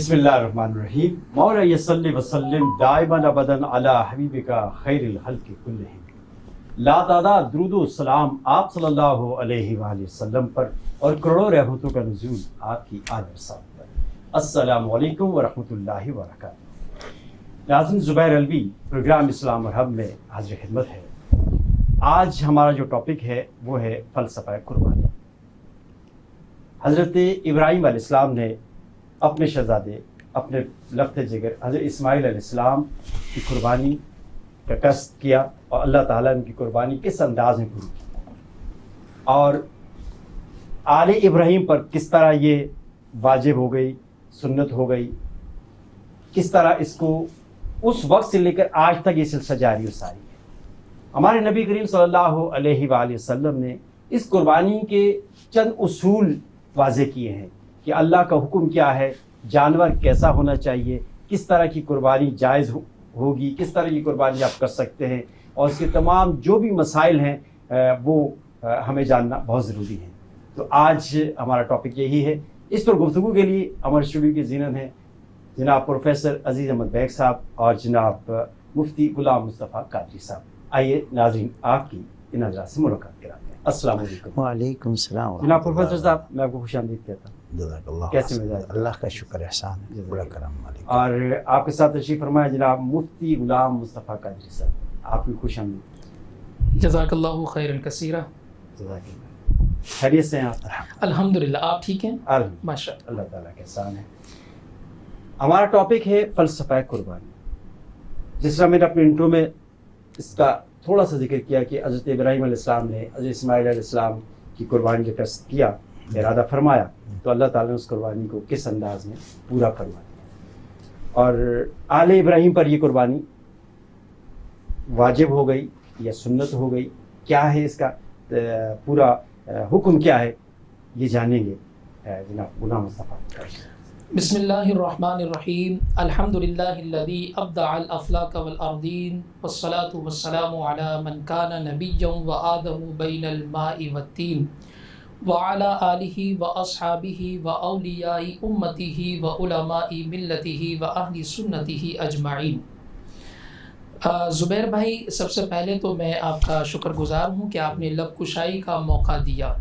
بسم اللہ الرحمن الرحیم مولا یصلی وسلم دائما ابدا علی حبیبک خیر الخلق کلہم۔ لا تعداد درود و سلام آپ صلی اللہ علیہ وآلہ وسلم پر اور کروڑوں رحمتوں کا نزول آپ کی آل و صحبہ پر۔ السلام علیکم ورحمۃ اللہ وبرکاتہ۔ ناظرین، زبیر علوی پروگرام اسلام اور حب میں حاضر خدمت ہے۔ آج ہمارا جو ٹاپک ہے وہ ہے فلسفہ قربانی۔ حضرت ابراہیم علیہ السلام نے اپنے شہزادے، اپنے لخت جگر حضرت اسماعیل علیہ السلام کی قربانی کا قصد کیا، اور اللہ تعالیٰ نے ان کی قربانی کس انداز میں پوری کی، اور آل ابراہیم پر کس طرح یہ واجب ہو گئی، سنت ہو گئی، کس طرح اس کو اس وقت سے لے کر آج تک یہ سلسلہ جاری و ساری ہے۔ ہمارے نبی کریم صلی اللہ علیہ وآلہ وسلم نے اس قربانی کے چند اصول واضح کیے ہیں کہ اللہ کا حکم کیا ہے، جانور کیسا ہونا چاہیے، کس طرح کی قربانی جائز ہوگی، کس طرح کی قربانی آپ کر سکتے ہیں، اور اس کے تمام جو بھی مسائل ہیں وہ ہمیں جاننا بہت ضروری ہے۔ تو آج ہمارا ٹاپک یہی ہے۔ اس پر گفتگو کے لیے ہمارے اسٹوڈیو کی زینت ہیں جناب پروفیسر عزیز احمد بیگ صاحب اور جناب مفتی غلام مصطفیٰ قادری صاحب۔ آئیے ناظرین، آپ کی ان حضرات سے ملاقات کراتے ہیں۔ السلام علیکم۔ وعلیکم السلام جناب پروفیسر صاحب، میں آپ کو خوش آمدید کہتا ہوں۔ جزاک اللہ کیسے مزاج؟ اللہ کا شکر احسان ہے، بڑا کرم علیکم۔ اور آپ کے ساتھ تشریف فرمایا جناب مفتی غلام مصطفیٰ قادری صاحب، آپ کی خوش آمدید۔ جزاک اللہ خیرا کثیرا۔ جزاک اللہ۔ خیریت سے ہیں آپ؟ الحمدللہ، آپ ٹھیک ہیں؟ ماشاء اللہ، اللہ تعالیٰ کا احسان ہے۔ ہمارا ٹاپک ہے فلسفہ قربانی۔ جس طرح میں نے اپنے انٹرو میں اس کا تھوڑا سا ذکر کیا کہ حضرت ابراہیم علیہ السلام نے حضرت اسماعیل علیہ السلام کی قربانی کا قصد کیا، ارادہ فرمایا، تو اللہ تعالیٰ نے اس قربانی کو کس انداز میں پورا فرما دیا، اور آل ابراہیم پر یہ قربانی واجب ہو گئی یا سنت ہو گئی، کیا ہے اس کا پورا حکم کیا ہے، یہ جانیں گے جناب غلام مصطفیٰ۔ بسم اللہ الرحمن الرحیم۔ الحمدللہ الذی ابدع الافلاک والارضین والصلاة والسلام علی من کان نبیا وآدم بین الماء والتین وعلی آلہ واصحابہ واولیاء امتہ وعلماء ملتہ واہل سنتہ اجمعین۔ زبیر بھائی، سب سے پہلے تو میں آپ کا شکر گزار ہوں کہ آپ نے لب کشائی کا موقع دیا۔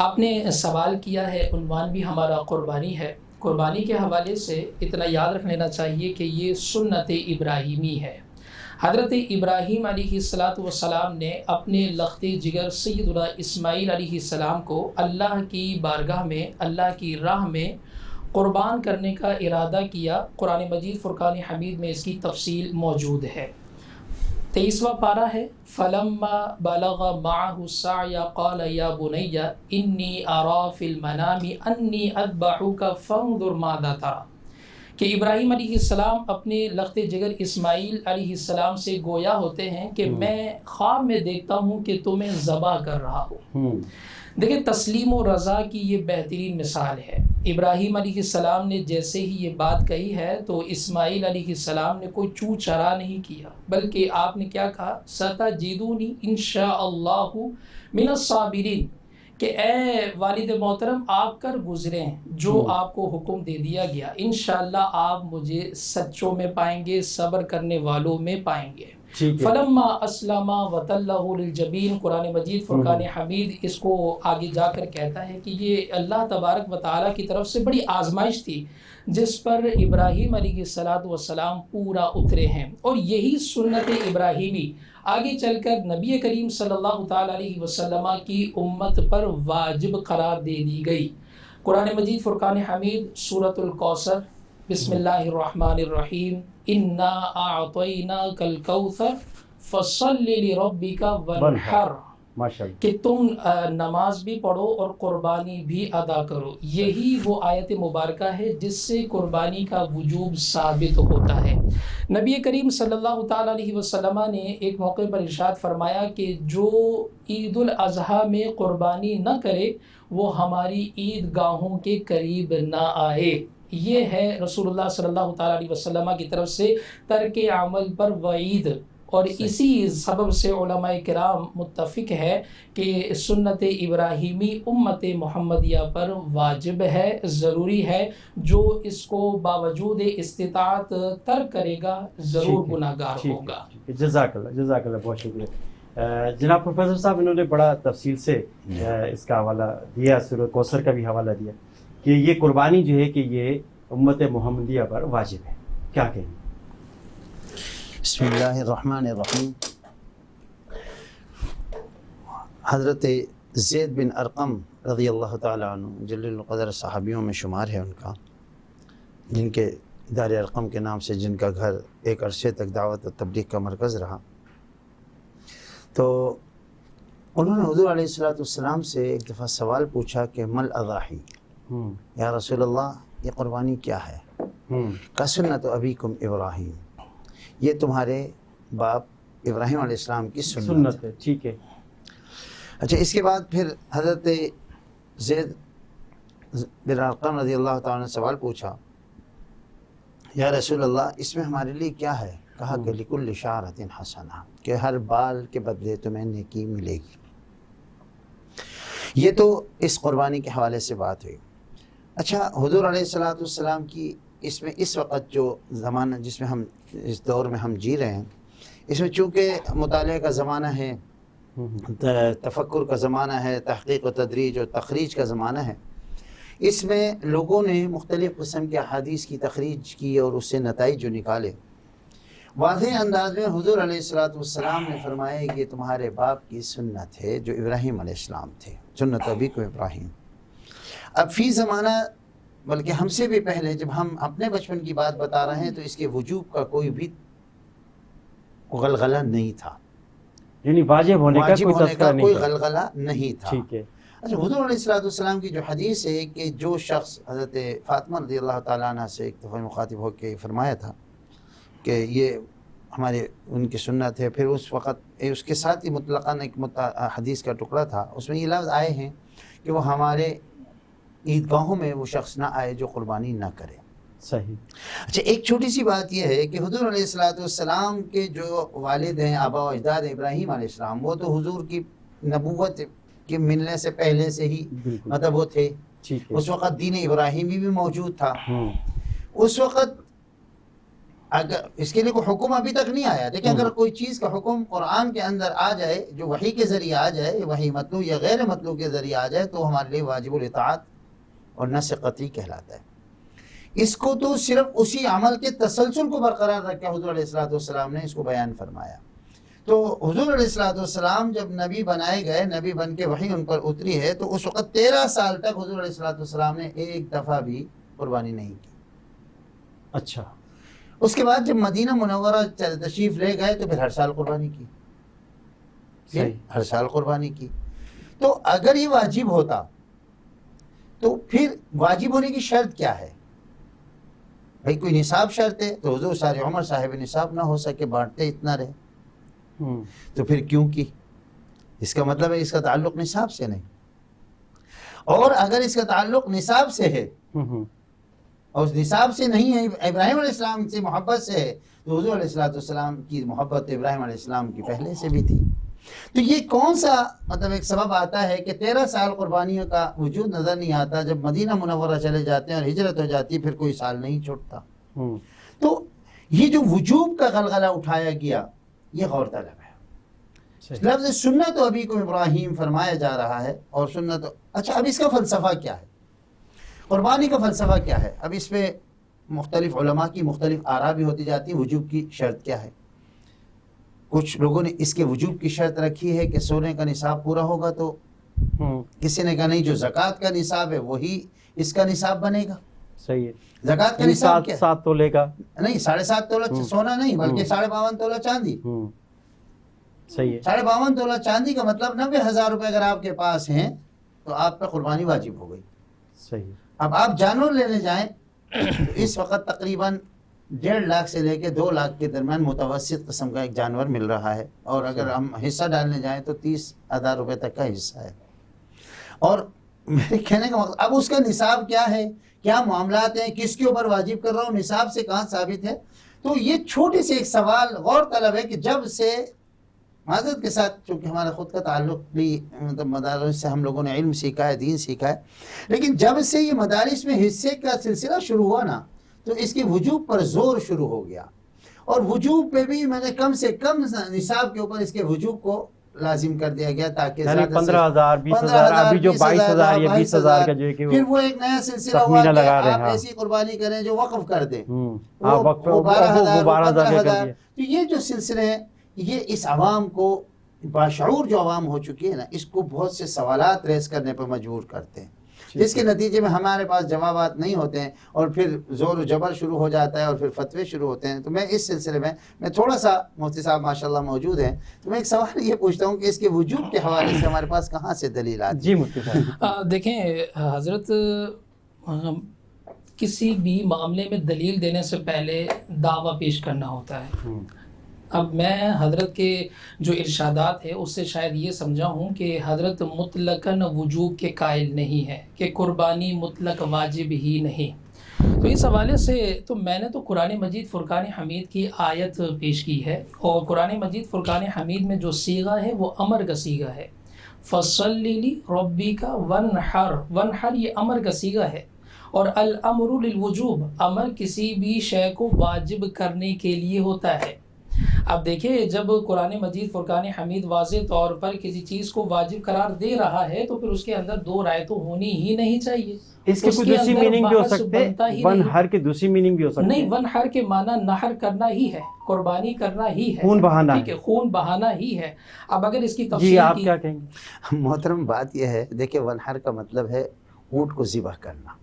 آپ نے سوال کیا ہے، عنوان بھی ہمارا قربانی ہے۔ قربانی کے حوالے سے اتنا یاد رکھ لینا چاہیے کہ یہ سنت ابراہیمی ہے۔ حضرت ابراہیم علیہ السلام نے اپنے لخت جگر سیدنا اسماعیل علیہ السلام کو اللہ کی بارگاہ میں، اللہ کی راہ میں قربان کرنے کا ارادہ کیا۔ قرآن مجید فرقان حمید میں اس کی تفصیل موجود ہے۔ 23واں پارہ ہے، فلما بلغ معه السعي قال يا بني اني ارى في المنام اني اذبحك فانظر ماذا ترى، کہ ابراہیم علیہ السلام اپنے لخت جگر اسماعیل علیہ السلام سے گویا ہوتے ہیں کہ میں خواب میں دیکھتا ہوں کہ تمہیں ذبح کر رہا ہوں۔ دیکھیں، تسلیم و رضا کی یہ بہترین مثال ہے۔ ابراہیم علیہ السلام نے جیسے ہی یہ بات کہی ہے تو اسماعیل علیہ السلام نے کوئی چو چرا نہیں کیا، بلکہ آپ نے کیا کہا، ستجدونی انشاءاللہ من الصابرین، کہ اے والد محترم آپ کر گزریں جو آپ کو حکم دے دیا گیا، انشاءاللہ آپ مجھے سچوں میں پائیں گے، صبر کرنے والوں میں پائیں گے۔ فلما اسلم وتلہ للجبین، قرآن مجید فرقان حمید اس کو آگے جا کر کہتا ہے کہ یہ اللہ تبارک و تعالیٰ کی طرف سے بڑی آزمائش تھی جس پر ابراہیم علیہ السلام پورا اترے ہیں، اور یہی سنت ابراہیمی آگے چل کر نبی کریم صلی اللہ تعالیٰ علیہ وسلم کی امت پر واجب قرار دے دی گئی۔ قرآن مجید فرقان حمید سورۃ الکوثر، بسم اللہ الرحمن الرحیم، انا اعطیناک الکوثر فصل لربک وانحر، کہ تم نماز بھی پڑھو اور قربانی بھی ادا کرو۔ یہی وہ آیت مبارکہ ہے جس سے قربانی کا وجوب ثابت ہوتا ہے۔ نبی کریم صلی اللہ تعالیٰ علیہ وسلم نے ایک موقع پر ارشاد فرمایا کہ جو عید الاضحیٰ میں قربانی نہ کرے وہ ہماری عید گاہوں کے قریب نہ آئے۔ یہ ہے رسول اللہ صلی اللہ تعالیٰ علیہ وسلم کی طرف سے ترک عمل پر وعید، اور اسی سبب سے علماء کرام متفق ہے کہ سنت ابراہیمی امت محمدیہ پر واجب ہے، ضروری ہے. جو اس کو باوجود استطاعت ترک کرے گا ضرور گناہ گار ہوگا. جزاک اللہ بہت شکریہ جناب پروفیسر صاحب. انہوں نے بڑا تفصیل سے اس کا حوالہ دیا، سورۃ کوثر کا بھی حوالہ دیا کہ یہ قربانی جو ہے کہ یہ امت محمدیہ پر واجب ہے. کیا کہیں؟ بسم اللہ الرحمن الرحیم. حضرت زید بن ارقم رضی اللہ تعالیٰ عنہ جلیل القدر صحابیوں میں شمار ہے ان کا، جن کے دار ارقم کے نام سے جن کا گھر ایک عرصے تک دعوت و تبلیغ کا مرکز رہا. تو انہوں نے حضور علیہ السلام سے ایک دفعہ سوال پوچھا کہ مل اضاحی، یا رسول اللہ یہ قربانی کیا ہے؟ کا سنت ابیکم ابراہیم، یہ تمہارے باپ ابراہیم علیہ السلام کی سنت ہے. ٹھیک ہے. اچھا، اس کے بعد پھر حضرت زید بن ارقم رضی اللہ تعالیٰ نے سوال پوچھا یا رسول اللہ اس میں ہمارے لیے کیا ہے؟ کہا کہ لکل شعرۃ حسنہ، کہ ہر بال کے بدلے تمہیں نیکی ملے گی. یہ تو اس قربانی کے حوالے سے بات ہوئی. اچھا، حضور علیہ السلام کی اس میں اس وقت جو زمانہ جس میں ہم اس دور میں ہم جی رہے ہیں، اس میں چونکہ مطالعے کا زمانہ ہے، تفکر کا زمانہ ہے، تحقیق و تدریج اور تخریج کا زمانہ ہے، اس میں لوگوں نے مختلف قسم کے احادیث کی تخریج کی اور اس سے نتائج جو نکالے، واضح انداز میں حضور علیہ السلام نے فرمایا کہ یہ تمہارے باپ کی سنت ہے جو ابراہیم علیہ السلام تھے، سنت ابیکم ابراہیم. اب فی زمانہ، بلکہ ہم سے بھی پہلے جب ہم اپنے بچپن کی بات بتا رہے ہیں تو اس کے وجوب کا کوئی بھی غلغلہ نہیں تھا، یعنی واجب ہونے کا کوئی غلغلہ نہیں تھا. ٹھیک ہے. اچھا، حضور علیہ السلام کی جو حدیث ہے کہ جو شخص حضرت فاطمہ رضی اللہ تعالیٰ عنہ سے ایک دفعہ مخاطب ہو کے فرمایا تھا کہ یہ ہمارے ان کی سنت ہے، پھر اس وقت اس کے ساتھ ہی مطلقاً ایک حدیث کا ٹکڑا تھا، اس میں یہ لفظ آئے ہیں کہ وہ ہمارے عیدگاہوں میں وہ شخص نہ آئے جو قربانی نہ کرے. صحیح. اچھا، ایک چھوٹی سی بات یہ ہے کہ حضور علیہ السلام کے جو والد ہیں، آبا و اجداد ابراہیم علیہ السلام، وہ تو حضور کی نبوت کے ملنے سے پہلے سے ہی مطلب وہ تھے. اس وقت دین ابراہیمی بھی موجود تھا. اس وقت اگر اس کے لیے کوئی حکم ابھی تک نہیں آیا. دیکھیں، اگر کوئی چیز کا حکم قرآن کے اندر آ جائے، جو وحی کے ذریعے آ جائے، وحی مطلوب یا غیر مطلوب کے ذریعے آ جائے، تو ہمارے لیے واجب الاطاعت اور نص قطعی کہلاتا ہے. اس کو تو صرف اسی عمل کے تسلسل کو برقرار رکھ کے حضور علیہ السلام نے اس کو بیان فرمایا. تو حضور علیہ السلام جب نبی بنائے گئے، نبی بن کے وحی ان پر اتری ہے، تو اس وقت 13 سال تک حضور علیہ السلام نے ایک دفعہ بھی قربانی نہیں کی. اچھا. اس کے بعد جب مدینہ منورہ تشریف لے گئے تو پھر ہر سال قربانی کی. ہر سال قربانی کی. تو اگر یہ واجب ہوتا تو پھر واجب ہونے کی شرط کیا ہے؟ بھائی کوئی نصاب شرط ہے تو حضور ساری عمر صاحب نصاب نہ ہو سکے، بانٹتے اتنا رہے، تو پھر کیوں کی؟ اس کا مطلب ہے اس کا تعلق نصاب سے نہیں. اور اگر اس کا تعلق نصاب سے ہے اور اس نصاب سے نہیں ہے، ابراہیم علیہ السلام سے محبت سے ہے، تو حضور علیہ السلام کی محبت ابراہیم علیہ السلام کی پہلے سے بھی تھی. تو یہ کون سا مطلب ایک سبب آتا ہے کہ 13 سال قربانیوں کا وجود نظر نہیں آتا، جب مدینہ منورہ چلے جاتے ہیں اور ہجرت ہو جاتی ہے پھر کوئی سال نہیں چھوٹتا. تو یہ جو وجوب کا غلغلہ اٹھایا گیا یہ غور طلب ہے. لفظ سنت ابیکم ابراہیم فرمایا جا رہا ہے اور سنت. اچھا، اب اس کا فلسفہ کیا ہے؟ قربانی کا فلسفہ کیا ہے؟ اب اس پہ مختلف علماء کی مختلف آراء بھی ہوتی جاتی ہیں. وجوب کی شرط کیا ہے؟ کچھ لوگوں نے اس کے وجوب کی شرط رکھی ہے کہ سونے کا نصاب پورا ہوگا تو، کسی نے کہا نہیں، جو زکوٰۃ کا نصاب ہے وہی اس کا نصاب بنے گا. صحیح ہے. زکوٰۃ کا نصاب کیا؟ 7 تولے کا نہیں، 7.5 تولہ سونا نہیں بلکہ 52.5 تولہ چاندی. صحیح ہے. 52.5 تولہ چاندی کا مطلب 90,000 روپے اگر آپ کے پاس ہیں تو آپ پہ قربانی واجب ہو گئی. صحیح. اب آپ جانور لینے جائیں تو اس وقت تقریباً 1.5 لاکھ سے لے کے 2 لاکھ کے درمیان متوسط قسم کا ایک جانور مل رہا ہے، اور اگر ہم حصہ ڈالنے جائیں تو 30,000 روپے تک کا حصہ ہے. اور میرے کہنے کا مقصد، اب اس کا نصاب کیا ہے، کیا معاملات ہیں، کس کے اوپر واجب کر رہا ہوں، نصاب سے کہاں ثابت ہے؟ تو یہ چھوٹی سی ایک سوال غور طلب ہے کہ جب سے معذرت کے ساتھ، چونکہ ہمارا خود کا تعلق بھی مطلب مدارس سے ہم لوگوں نے علم سیکھا ہے، دین سیکھا ہے، لیکن جب سے یہ مدارس میں حصے کا سلسلہ شروع ہوا نا تو اس کے وجوب پر زور شروع ہو گیا، اور وجوب پہ بھی میں نے کم سے کم نصاب کے اوپر اس کے وجوب کو لازم کر دیا گیا، تاکہ یعنی 15,000 20,000 ابھی جو 22,000 یا 20,000 کا جو ہے کہ پھر وہ ایک نیا سلسلہ ہوا کہ آپ ایسی قربانی کریں جو وقف کر دیں، وہ 12,000 تو یہ جو سلسلے ہیں یہ اس عوام کو، باشعور جو عوام ہو چکی ہے نا، اس کو بہت سے سوالات ریز کرنے پر مجبور کرتے ہیں، جس کے نتیجے میں ہمارے پاس جوابات نہیں ہوتے ہیں، اور پھر زور و جبر شروع ہو جاتا ہے، اور پھر فتوے شروع ہوتے ہیں۔ تو میں اس سلسلے میں تھوڑا سا، مفتی صاحب ماشاءاللہ موجود ہیں، تو میں ایک سوال یہ پوچھتا ہوں کہ اس کے وجوب کے حوالے سے ہمارے پاس کہاں سے دلیل آتی ہے؟ جی مفتی صاحب دیکھیں حضرت، کسی بھی معاملے میں دلیل دینے سے پہلے دعویٰ پیش کرنا ہوتا ہے۔ اب میں حضرت کے جو ارشادات ہے اس سے شاید یہ سمجھا ہوں کہ حضرت مطلقاً وجوب کے قائل نہیں ہے، کہ قربانی مطلق واجب ہی نہیں۔ تو اس حوالے سے تو میں نے تو قرآن مجید فرقان حمید کی آیت پیش کی ہے، اور قرآن مجید فرقان حمید میں جو صیغہ ہے وہ امر کا صیغہ ہے، فَصَلِّ لِرَبِّكَ وَانْحَرْ، وَانْحَرْ یہ امر کا صیغہ ہے، اور الامر للوجوب، امر کسی بھی شے کو واجب کرنے کے لیے ہوتا ہے۔ اب دیکھیں، جب قرآن مجید فرقان حمید واضح طور پر کسی چیز کو واجب قرار دے رہا ہے تو پھر اس کے اندر دو رائے تو ہونی ہی نہیں چاہیے۔ اس کے کوئی دوسری میننگ بھی ہو سکتے ہیں، ون ہر کے دوسری میننگ بھی ہو سکتے ہیں۔ نہیں، ون ہر کے معنی نہر کرنا ہی ہے، قربانی کرنا ہی ہے، خون بہانا، ٹھیک ہے، خون بہانا ہی ہے۔ اب اگر اس کی جی تفصیل آپ کیا کہیں گے؟ محترم بات یہ ہے، دیکھیں ونحر کا مطلب ہے اونٹ کو ذبح کرنا۔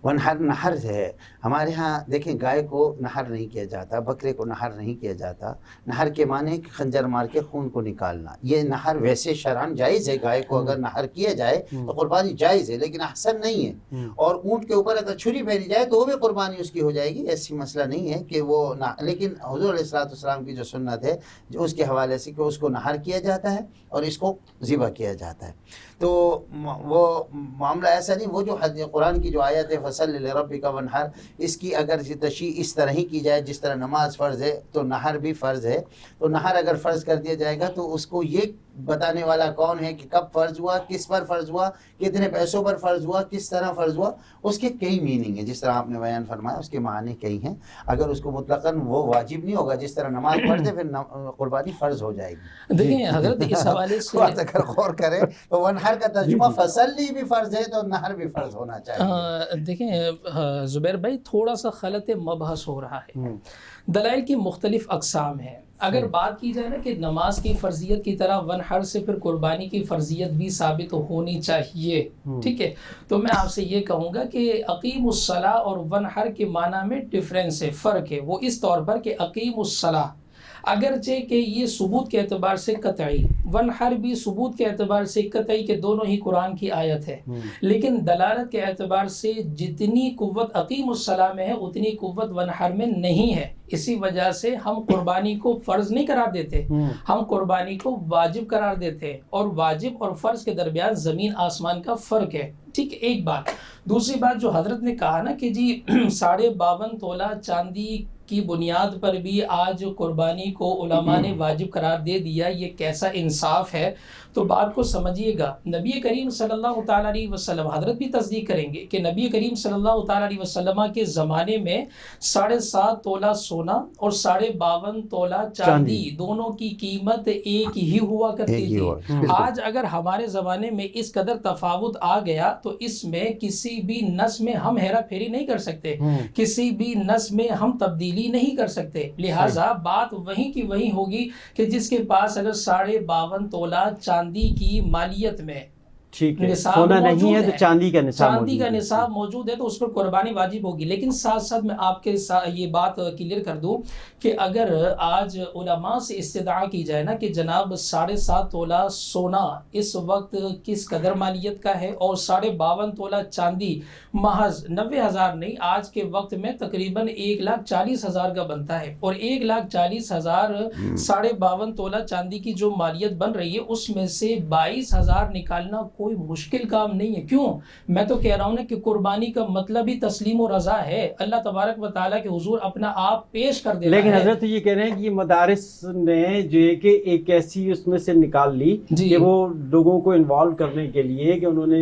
ونحر نحر ہے، ہمارے ہاں دیکھیں گائے کو نحر نہیں کیا جاتا، بکرے کو نحر نہیں کیا جاتا۔ نحر کے معنی کہ خنجر مار کے خون کو نکالنا، یہ نحر ویسے شرعاً جائز ہے، گائے کو اگر نحر کیا جائے تو قربانی جائز ہے، لیکن احسن نہیں ہے۔ اور اونٹ کے اوپر اگر چھری پھیری جائے تو وہ بھی قربانی اس کی ہو جائے گی، ایسی مسئلہ نہیں ہے کہ وہ لیکن حضور علیہ السلام کی جو سنت ہے جو اس کے حوالے سے کہ اس کو نحر کیا جاتا ہے اور اس کو ذبح کیا جاتا ہے، تو وہ معاملہ ایسا نہیں۔ وہ جو قرآن کی جو آیت ہے فَصَلِّ لِرَبِّكَ وَانْحَرْ، اس کی اگر تشریح اس طرح ہی کی جائے جس طرح نماز فرض ہے تو نحر بھی فرض ہے، تو نحر اگر فرض کر دیا جائے گا تو اس کو یہ بتانے والا کون ہے کہ کب فرض ہوا، کس پر فرض ہوا، کتنے پیسوں پر فرض ہوا، کس طرح فرض ہوا، اس کے کئی میننگ ہیں، جس طرح آپ نے بیان فرمایا اس کے معنی کئی ہیں۔ اگر اس کو مطلقاً وہ واجب نہیں ہوگا، جس طرح نماز پڑھتے پھر قربانی فرض ہو جائے گی۔ دیکھیں حضرت، اس حوالے سے اگر غور کریں تو ونحر کا ترجمہ فصلی بھی فرض ہے تو نحر بھی فرض ہونا چاہیے۔ دیکھیں زبیر بھائی، تھوڑا سا خلط مبحث ہو رہا ہے، دلائل کی مختلف اقسام ہیں۔ اگر بات کی جائے نا کہ نماز کی فرضیت کی طرح ونحر سے پھر قربانی کی فرضیت بھی ثابت ہونی چاہیے، ٹھیک ہے، تو میں آپ سے یہ کہوں گا کہ اقیم الصلاۃ اور ونحر کے معنی میں ڈفرینس ہے، فرق ہے۔ وہ اس طور پر کہ اقیم الصلاۃ اگرچہ کہ یہ ثبوت کے اعتبار سے قطعی، ونحر بھی ثبوت کے اعتبار سے قطعی کہ دونوں ہی قرآن کی آیت ہے، لیکن دلالت کے اعتبار سے جتنی قوت اقیم الصلاۃ میں ہے اتنی قوت ونحر میں نہیں ہے۔ اسی وجہ سے ہم قربانی کو فرض نہیں قرار دیتے، ہم قربانی کو واجب قرار دیتے ہیں، اور واجب اور فرض کے درمیان زمین آسمان کا فرق ہے، ٹھیک ہے، ایک بات۔ دوسری بات جو حضرت نے کہا نا کہ جی 52.5 تولہ چاندی کی بنیاد پر بھی آج قربانی کو علماء نے واجب قرار دے دیا، یہ کیسا انصاف ہے؟ تو بات کو سمجھیے گا، نبی کریم صلی اللہ تعالیٰ علیہ وسلم، حضرت بھی تصدیق کریں گے کہ نبی کریم صلی اللہ تعالیٰ علیہ وسلم کے زمانے میں 7.5 تولہ سونا اور 52.5 تولہ چاندی دونوں کی قیمت ایک ہی ہوا کرتی تھی۔ آج اگر ہمارے زمانے میں اس قدر تفاوت آ گیا تو اس میں کسی بھی نس میں ہم ہیرا پھیری نہیں کر سکتے، کسی بھی نس میں ہم تبدیلی نہیں کر سکتے، لہٰذا بات وہیں کی وہیں ہوگی کہ جس کے پاس اگر 52.5 تولہ چاندی کی مالیت میں ٹھیک ہے، سونا نہیں ہے تو چاندی کا نصاب موجود ہے تو اس پر قربانی واجب ہوگی۔ لیکن ساتھ ساتھ میں آپ کے یہ بات کلیئر کر دوں کہ اگر آج علماء سے استدعا کی جائے نا کہ جناب 7.5 تولہ سونا اس وقت کس قدر مالیت کا ہے اور 52.5 تولہ چاندی محض 90,000 نہیں، آج کے وقت میں تقریباً 1,40,000 کا بنتا ہے، اور 1,40,000 52.5 تولہ چاندی کی جو مالیت بن رہی ہے اس میں سے 22,000 نکالنا کوئی مشکل کام نہیں ہے. کیوں؟ میں تو کہہ رہا ہوں نا کہ قربانی کا مطلب ہی تسلیم و رضا ہے. اللہ تبارک و تعالیٰ کے حضور اپنا آپ پیش کر دینا ہے. لیکن حضرت یہ کہہ رہے ہیں کہ یہ مدارس نے جو ہے کہ ایک ایسی اس میں سے نکال لی کہ وہ لوگوں کو انوالو کرنے کے لیے کہ انہوں نے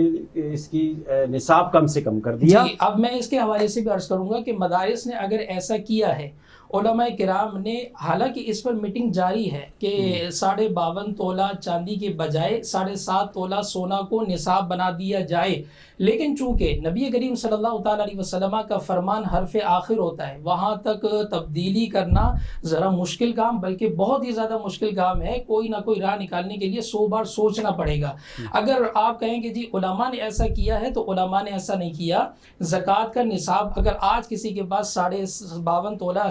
اس کی نصاب کم سے کم کر دیا. جی اب میں اس کے حوالے سے بھی عرض کروں گا کہ مدارس نے اگر ایسا کیا ہے، علماء کرام نے، حالانکہ اس پر میٹنگ جاری ہے کہ 52.5 تولہ چاندی کے بجائے 7.5 تولہ سونا کو نصاب بنا دیا جائے، لیکن چونکہ نبی کریم صلی اللہ تعالیٰ علیہ وسلم کا فرمان حرف آخر ہوتا ہے، وہاں تک تبدیلی کرنا ذرا مشکل کام، بلکہ بہت ہی زیادہ مشکل کام ہے. کوئی نہ کوئی راہ نکالنے کے لیے 100 بار سوچنا پڑے گا. اگر آپ کہیں کہ جی علماء نے ایسا کیا ہے، تو علماء نے ایسا نہیں کیا. زکوٰۃ کا نصاب اگر آج کسی کے پاس 52.5 تولہ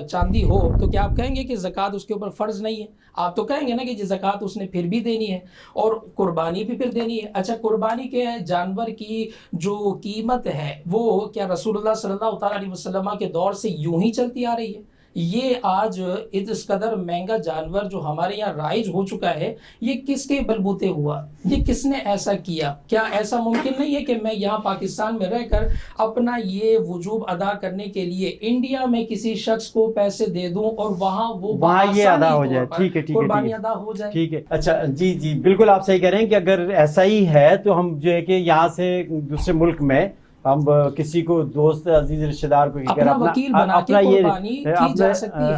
چاندی ہو تو کیا آپ کہیں گے کہ زکوٰۃ اس کے اوپر فرض نہیں ہے؟ آپ تو کہیں گے نا کہ جی زکوٰۃ اس نے پھر بھی دینی ہے اور قربانی بھی پھر دینی ہے. اچھا قربانی کے جانور کی جو قیمت ہے وہ کیا رسول اللہ صلی اللہ تعالیٰ علیہ وسلم کے دور سے یوں ہی چلتی آ رہی ہے؟ یہ آج اس قدر مہنگا جانور جو ہمارے یہاں رائج ہو چکا ہے، یہ کس کے بلبوتے ہوا؟ یہ کس نے ایسا کیا؟ کیا ایسا ممکن نہیں ہے کہ میں یہاں پاکستان میں رہ کر اپنا یہ وجوب ادا کرنے کے لیے انڈیا میں کسی شخص کو پیسے دے دوں اور وہاں یہ ادا ہو جائے؟ ٹھیک ہے، قربانی ادا ہو جائے. ٹھیک ہے. اچھا جی بالکل آپ صحیح کہہ رہے ہیں کہ اگر ایسا ہی ہے تو ہم جو ہے کہ یہاں سے دوسرے ملک میں ہم کسی کو دوست عزیز رشتہ دار کو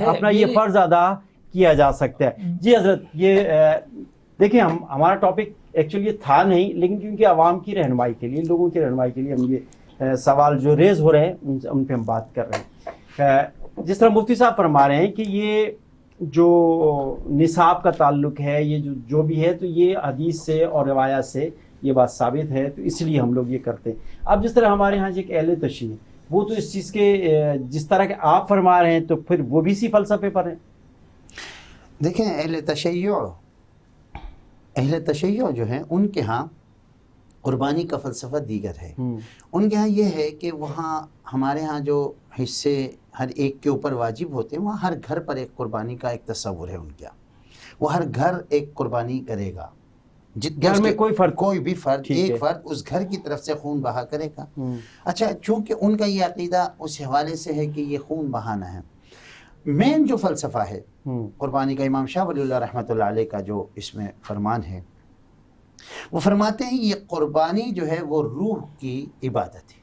اپنا یہ فرض ادا کیا جا سکتا ہے. جی حضرت یہ دیکھیں ہمارا ٹاپک ایکچولی یہ تھا نہیں، لیکن کیونکہ عوام کی رہنمائی کے لیے، لوگوں کی رہنمائی کے لیے ہم یہ سوال جو ریز ہو رہے ہیں ان پہ ہم بات کر رہے ہیں. جس طرح مفتی صاحب فرما رہے ہیں کہ یہ جو نصاب کا تعلق ہے، یہ جو بھی ہے، تو یہ حدیث سے اور روایات سے یہ بات ثابت ہے، تو اس لیے ہم لوگ یہ کرتے ہیں. اب جس طرح ہمارے ہاں ایک اہل تشیع ہے، وہ تو اس چیز کے جس طرح کہ آپ فرما رہے ہیں تو پھر وہ بھی اسی فلسفے پر ہیں. دیکھیں اہل تشیع جو ہیں ان کے ہاں قربانی کا فلسفہ دیگر ہے. ان کے ہاں یہ ہے کہ وہاں ہمارے ہاں جو حصے ہر ایک کے اوپر واجب ہوتے ہیں، وہاں ہر گھر پر ایک قربانی کا ایک تصور ہے ان کا. وہ ہر گھر ایک قربانی کرے گا، گھر میں کوئی بھی فرد ایک فرد اس گھر کی طرف سے خون بہا کرے گا. اچھا چونکہ ان کا یہ عقیدہ اس حوالے سے ہے کہ یہ خون بہانا ہے، مین جو فلسفہ ہے قربانی کا، امام شاہ ولی اللہ رحمۃ اللہ علیہ کا جو اس میں فرمان ہے، وہ فرماتے ہیں یہ قربانی جو ہے وہ روح کی عبادت ہے.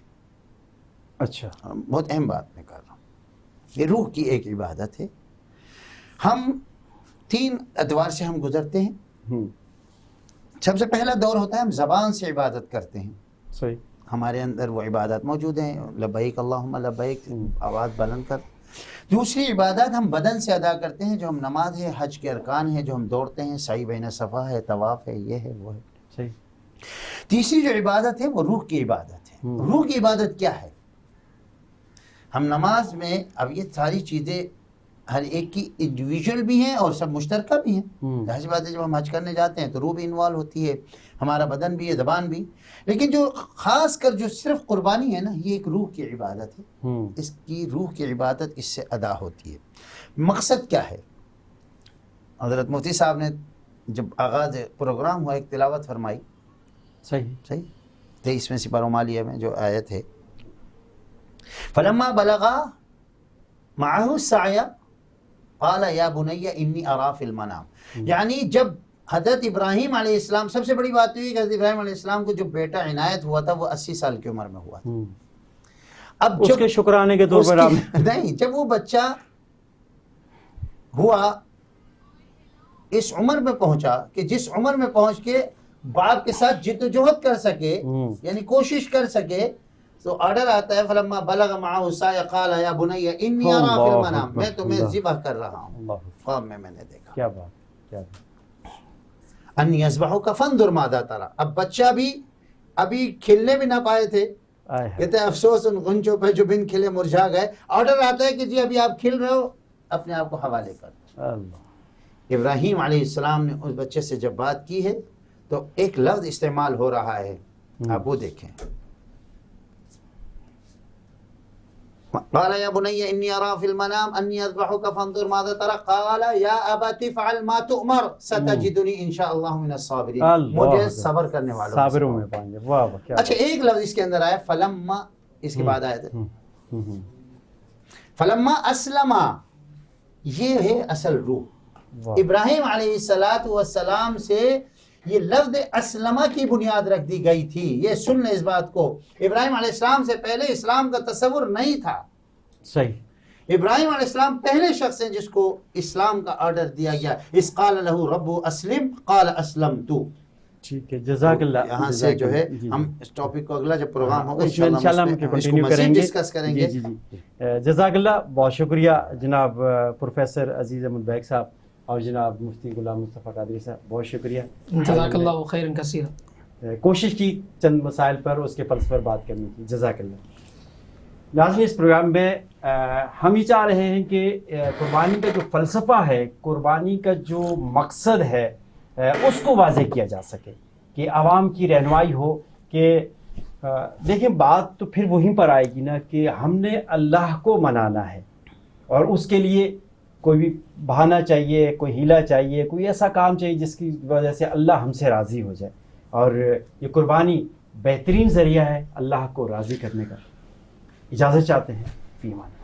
اچھا بہت اہم بات میں کر رہا ہوں، یہ روح کی ایک عبادت ہے. ہم 3 ادوار سے ہم گزرتے ہیں. سب سے پہلا دور ہوتا ہے ہم زبان سے عبادت کرتے ہیں. صحیح. ہمارے اندر وہ عبادت موجود ہیں، لبیک اللہم لبیک، آواز بلند کر. دوسری عبادت ہم بدن سے ادا کرتے ہیں، جو ہم نماز ہے، حج کے ارکان ہیں جو ہم دوڑتے ہیں، سعی بین صفا ہے، طواف ہے، یہ ہے وہ ہے. صحیح. تیسری جو عبادت ہے وہ روح کی عبادت ہے. روح کی عبادت کیا ہے؟ ہم نماز میں، اب یہ ساری چیزیں ہر ایک کی انڈیویجول بھی ہیں اور سب مشترکہ بھی ہیں. ظاہر سی بات ہے جب ہم حج کرنے جاتے ہیں تو روح بھی انوالو ہوتی ہے، ہمارا بدن بھی ہے، زبان بھی. لیکن جو خاص کر جو صرف قربانی ہے نا، یہ ایک روح کی عبادت ہے. اس کی روح کی عبادت اس سے ادا ہوتی ہے. مقصد کیا ہے؟ حضرت مفتی صاحب نے جب آغاز پروگرام ہوا ایک تلاوت فرمائی. صحیح 23ویں سپارہ مالیہ میں جو آیت ہے، فلما بلغا معه السعی قال یا بنی انی ارا فی المنام. یعنی جب حضرت ابراہیم علیہ السلام، سب سے بڑی بات ہوئی کہ حضرت ابراہیم علیہ السلام کو جو بیٹا عنایت ہوا تھا وہ 80 سال کی عمر میں ہوا تھا. اب اس کے شکرانے کے طور پر نہیں، جب وہ بچہ ہوا اس عمر میں پہنچا کہ جس عمر میں پہنچ کے باپ کے ساتھ جد و جہد کر سکے، یعنی کوشش کر سکے، تو آرڈر آتا ہے فلما بلغ معه السعی قال یا بنی انی ارا فی المنام، میں تمہیں ذبح کر رہا ہوں، خواب میں نے دیکھا. کیا بات انی اذبحک فانظر ماذا تری. اب بچہ بھی ابھی کھلنے بھی نہ پائے تھے، کہتے ہیں افسوس ان غنچوں پہ جو بن کھلے مرجھا گئے. آرڈر آتا ہے کہ جی ابھی آپ کھل رہے ہو، اپنے آپ کو حوالے کر. ابراہیم علیہ السلام نے اس بچے سے جب بات کی ہے تو ایک لفظ استعمال ہو رہا ہے، آپ وہ دیکھیں. قال یا بنی انی اری فی المنام انی اذبحک فانظر ماذا ترى قال یا ابت افعل ما تؤمر ستجدنی ان شاء اللہ من الصابرین، مجھے صبر کرنے والوں صابروں میں پائیں گے. واہ واہ کیا. اچھا ایک لفظ اس کے اندر آیا فلما، اس کے بعد آیا تھا فلما اسلم، یہ ہے اصل روح. ابراہیم علیہ السلام سے یہ لفظ اسلمہ کی بنیاد رکھ دی گئی تھی. یہ سن لیں اس بات کو، ابراہیم علیہ السلام سے پہلے اسلام کا تصور نہیں تھا. صحیح. ابراہیم علیہ السلام پہلے شخص ہیں جس کو اسلام کا آرڈر دیا گیا. اس قال لہ رب اسلم قال اسلمت. ٹھیک ہے، جزاک اللہ. یہاں سے جو ہے ہم اس ٹاپک کو اگلا جب پروگرام ہوگا انشاءاللہ ہم کنٹینیو کریں گے، ڈسکس کریں گے. جی جی. جزاک اللہ، بہت شکریہ جناب پروفیسر عزیز احمد بیگ صاحب اور جناب مفتی غلام مصطفیٰ قادری صاحب، بہت شکریہ. جزاک اللہ خیرا کثیرا. کوشش کی چند مسائل پر اس کے فلسفے پر بات کرنے کی. جزاک اللہ. ناظرین، اس پروگرام میں ہم یہ چاہ رہے ہیں کہ قربانی کا جو فلسفہ ہے، قربانی کا جو مقصد ہے، اس کو واضح کیا جا سکے، کہ عوام کی رہنمائی ہو. کہ دیکھیں بات تو پھر وہیں پر آئے گی نا کہ ہم نے اللہ کو منانا ہے، اور اس کے لیے کوئی بھی بہانہ چاہیے، کوئی ہیلا چاہیے، کوئی ایسا کام چاہیے جس کی وجہ سے اللہ ہم سے راضی ہو جائے. اور یہ قربانی بہترین ذریعہ ہے اللہ کو راضی کرنے کا. اجازت چاہتے ہیں. فی امان اللہ.